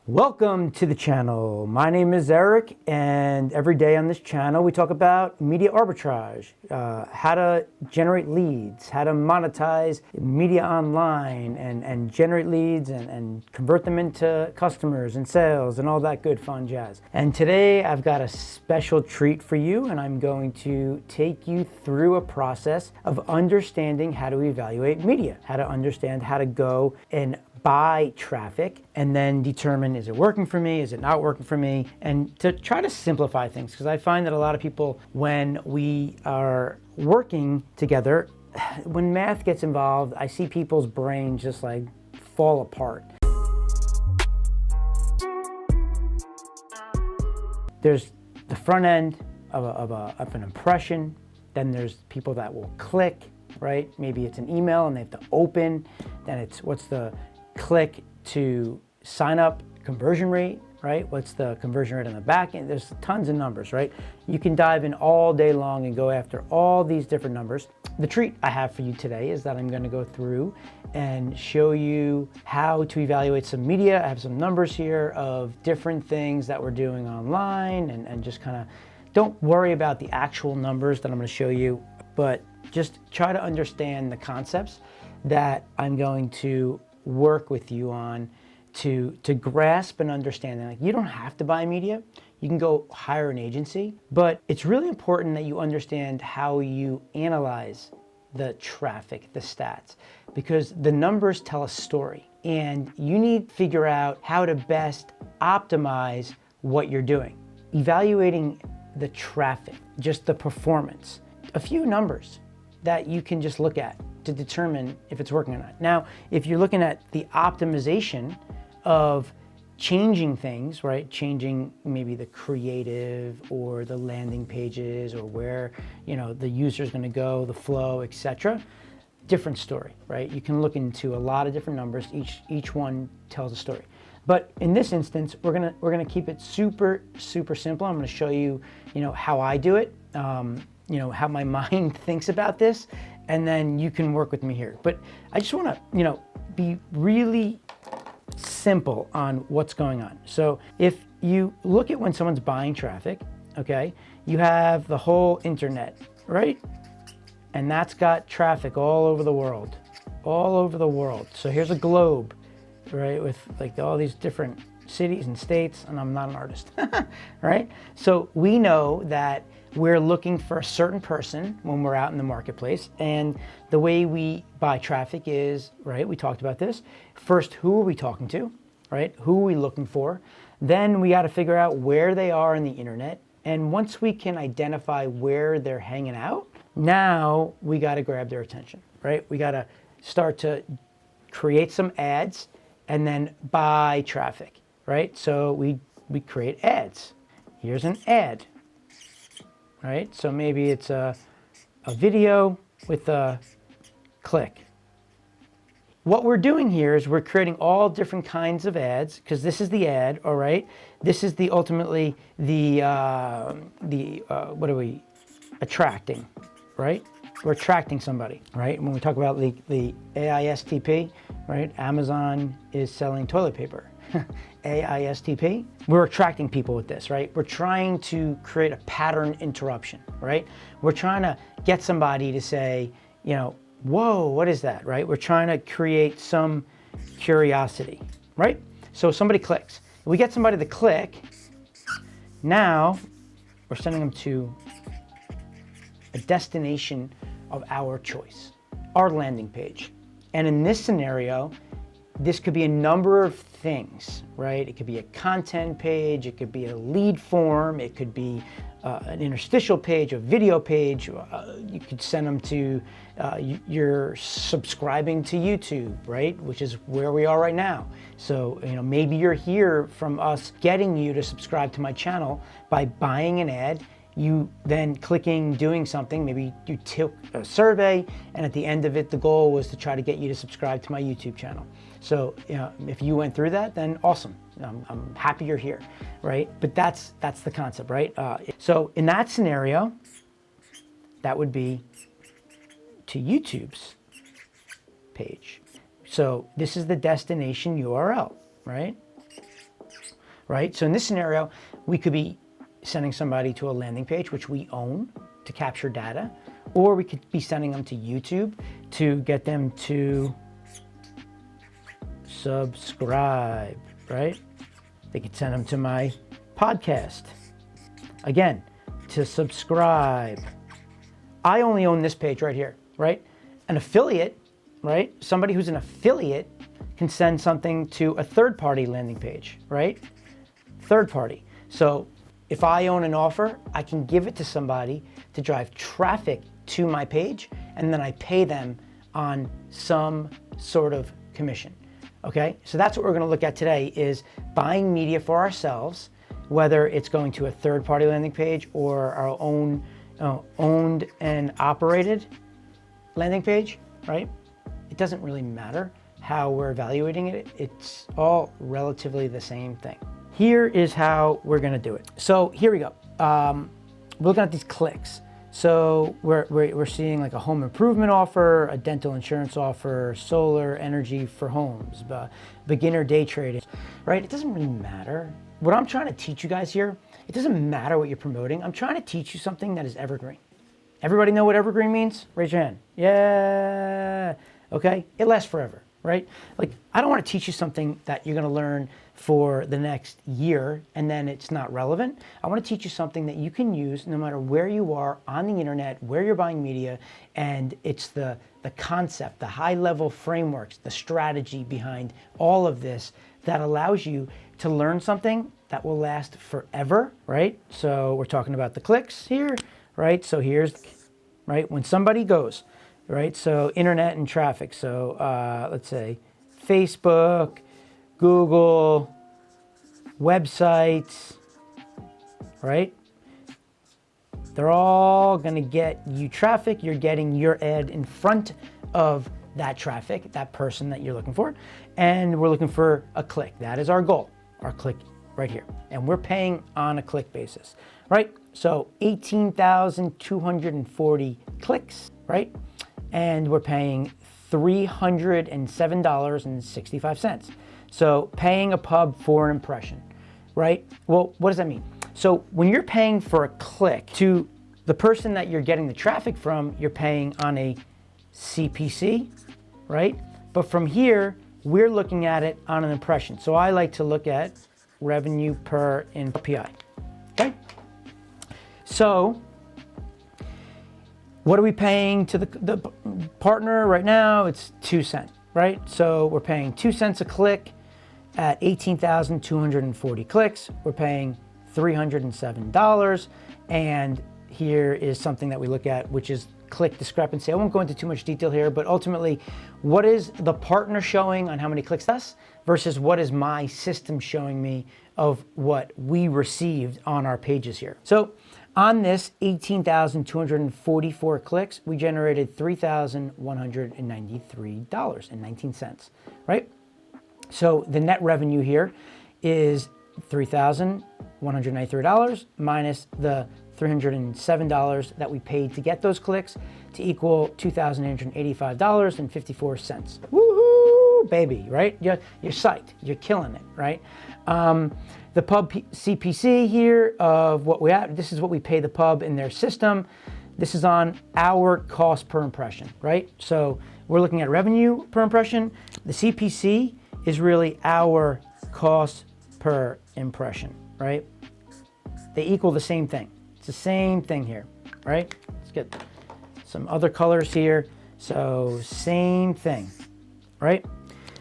Welcome to the channel. My name is Eric, and every day on this channel we talk about media arbitrage, how to generate leads, how to monetize media online and generate leads and convert them into customers and sales and all that good fun jazz. And today I've got a special treat for you, and I'm going to take you through a process of understanding how to evaluate media, how to understand how to go and buy traffic and then determine, is it working for me, is it not working for me, and to try to simplify things, because I find that a lot of people, when we are working together, when math gets involved, I see people's brains just like fall apart. There's the front end of an impression, then there's people that will click, right? Maybe it's an email and they have to open, then it's what's the click to sign up conversion rate, right? What's the conversion rate on the back end? There's tons of numbers, right? You can dive in all day long and go after all these different numbers. The treat I have for you today is that I'm going to go through and show you how to evaluate some media. I have some numbers here of different things that we're doing online, and just kind of don't worry about the actual numbers that I'm going to show you, but just try to understand the concepts that I'm going to work with you on to grasp and understand that. Like, you don't have to buy media. You can go hire an agency, but it's really important that you understand how you analyze the traffic, the stats, because the numbers tell a story, and you need to figure out how to best optimize what you're doing. Evaluating the traffic, just the performance, a few numbers that you can just look at to determine if it's working or not. Now, if you're looking at the optimization of changing things, right? Changing maybe the creative or the landing pages or where, the user's gonna go, the flow, etc. Different story, right? You can look into a lot of different numbers. Each one tells a story. But in this instance, we're gonna keep it super simple. I'm gonna show you, how I do it, how my mind thinks about this, and then you can work with me here. But I just wanna, be really simple on what's going on. So if you look at when someone's buying traffic, okay, you have the whole internet, right? And that's got traffic all over the world, So here's a globe, right? With like all these different cities and states, and I'm not an artist, right? So we know that we're looking for a certain person when we're out in the marketplace, and the way we buy traffic is, right, we talked about this. First, who are we talking to, right? Who are we looking for? Then we got to figure out where they are on the internet, and once we can identify where they're hanging out, now we got to grab their attention, right? We got to start to create some ads and then buy traffic, right? So we create ads. Here's an ad. Right? So maybe it's a video with a click. What we're doing here is we're creating all different kinds of ads, because this is the ad, all right? This is ultimately the what are we attracting, right? We're attracting somebody, right? When we talk about the AISTP, right? Amazon is selling toilet paper. AISTP. We're attracting people with this, right? We're trying to create a pattern interruption, right? We're trying to get somebody to say, whoa, what is that, right? We're trying to create some curiosity, right? So somebody clicks. If we get somebody to click, now we're sending them to a destination of our choice, our landing page. And in this scenario, this could be a number of things, right? It could be a content page, it could be a lead form, it could be an interstitial page, a video page. You could send them to, you're subscribing to YouTube, right? Which is where we are right now. So, maybe you're here from us getting you to subscribe to my channel by buying an ad. You then clicking, doing something, maybe you took a survey, and at the end of it, the goal was to try to get you to subscribe to my YouTube channel. So, if you went through that, then awesome. I'm happy you're here, right? But that's the concept, right? So in that scenario, that would be to YouTube's page. So this is the destination URL, right? right? So in this scenario, we could be sending somebody to a landing page, which we own to capture data, or we could be sending them to YouTube to get them to subscribe, right? They could send them to my podcast. Again, to subscribe. I only own this page right here, right? An affiliate, right? Somebody who's an affiliate can send something to a third-party landing page, right? Third party. So if I own an offer, I can give it to somebody to drive traffic to my page, and then I pay them on some sort of commission. Okay, so that's what we're going to look at today, is buying media for ourselves, whether it's going to a third-party landing page or our own owned and operated landing page, right? It doesn't really matter how we're evaluating it. It's all relatively the same thing. Here is how we're going to do it. So here we go. We're looking at these clicks. So we're seeing like a home improvement offer, a dental insurance offer, solar energy for homes, beginner day trading, right? It doesn't really matter. What I'm trying to teach you guys here, it doesn't matter what you're promoting. I'm trying to teach you something that is evergreen. Everybody know what evergreen means? Raise your hand. Yeah. Okay. It lasts forever, right? Like, I don't want to teach you something that you're going to learn for the next year and then it's not relevant. I want to teach you something that you can use no matter where you are on the internet, where you're buying media, and it's the concept, the high level frameworks, the strategy behind all of this that allows you to learn something that will last forever, right? So we're talking about the clicks here, right? So here's, right, when somebody goes, right? So internet and traffic. So let's say Facebook, Google, websites, right? They're all gonna get you traffic. You're getting your ad in front of that traffic, that person that you're looking for. And we're looking for a click. That is our goal, our click right here. And we're paying on a click basis, right? So 18,240 clicks, right? And we're paying $307.65. So paying a pub for an impression, right? Well, what does that mean? So when you're paying for a click to the person that you're getting the traffic from, you're paying on a CPC, right? But from here, we're looking at it on an impression. So I like to look at revenue per PI, okay? So what are we paying to the partner right now? It's 2 cents, right? So we're paying 2 cents a click at 18,240 clicks. We're paying $307. And here is something that we look at, which is click discrepancy. I won't go into too much detail here, but ultimately, what is the partner showing on how many clicks that's versus what is my system showing me of what we received on our pages here. So on this 18,244 clicks, we generated $3,193.19, right? So the net revenue here is $3,193 minus the $307 that we paid to get those clicks to equal $2,885.54. Woohoo, baby, right? You're psyched. You're killing it, right? The pub CPC here of what we have, this is what we pay the pub in their system. This is on our cost per impression, right? So we're looking at revenue per impression. The CPC is really our cost per impression, right? They equal the same thing. It's the same thing here, right? Let's get some other colors here. So same thing, right?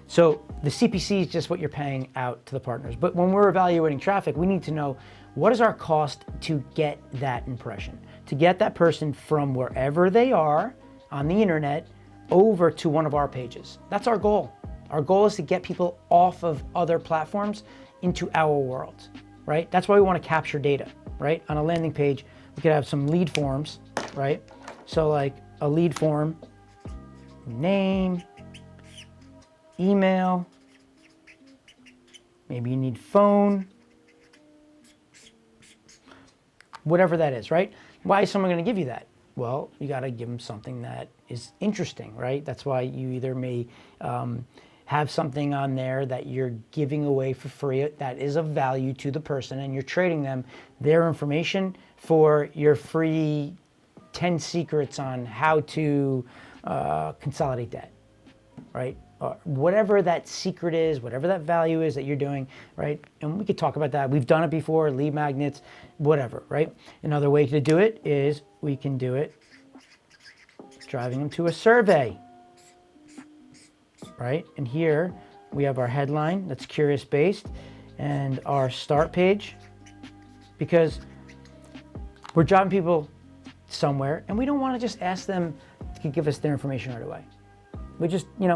So the CPC is just what you're paying out to the partners. But when we're evaluating traffic, we need to know what is our cost to get that impression, to get that person from wherever they are on the internet over to one of our pages. That's our goal. Our goal is to get people off of other platforms into our world, right? That's why we want to capture data, right? On a landing page, we could have some lead forms, right? So like a lead form, name, email, maybe you need phone, whatever that is, right? Why is someone going to give you that? Well, you got to give them something that is interesting, right? That's why you either may have something on there that you're giving away for free that is of value to the person, and you're trading them their information for your free 10 secrets on how to consolidate debt, right? Or whatever that secret is, whatever that value is that you're doing, right? And we could talk about that. We've done it before, lead magnets, whatever, right? Another way to do it is we can do it driving them to a survey, right? And here we have our headline that's curious based and our start page, because we're driving people somewhere and we don't want to just ask them to give us their information right away. We just, you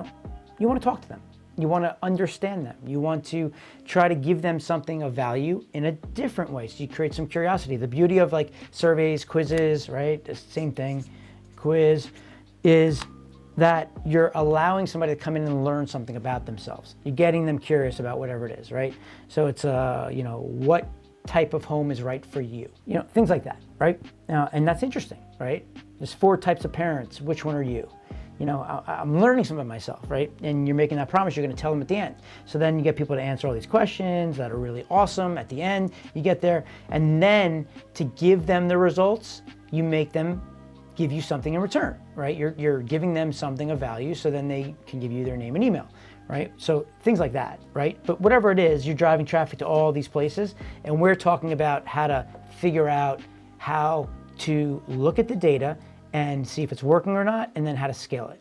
want to talk to them. You want to understand them. You want to try to give them something of value in a different way. So you create some curiosity. The beauty of like surveys, quizzes, right? The same thing, quiz, is that you're allowing somebody to come in and learn something about themselves. You're getting them curious about whatever it is, right? So it's, what type of home is right for you? Things like that, right? Now, and that's interesting, right? There's 4 types of parents. Which one are you? I'm learning something about myself, right? And you're making that promise you're going to tell them at the end. So then you get people to answer all these questions that are really awesome. At the end, you get there. And then to give them the results, you make them give you something in return, right? You're giving them something of value, so then they can give you their name and email, right? So things like that, right? But whatever it is, you're driving traffic to all these places, and we're talking about how to figure out how to look at the data and see if it's working or not, and then how to scale it.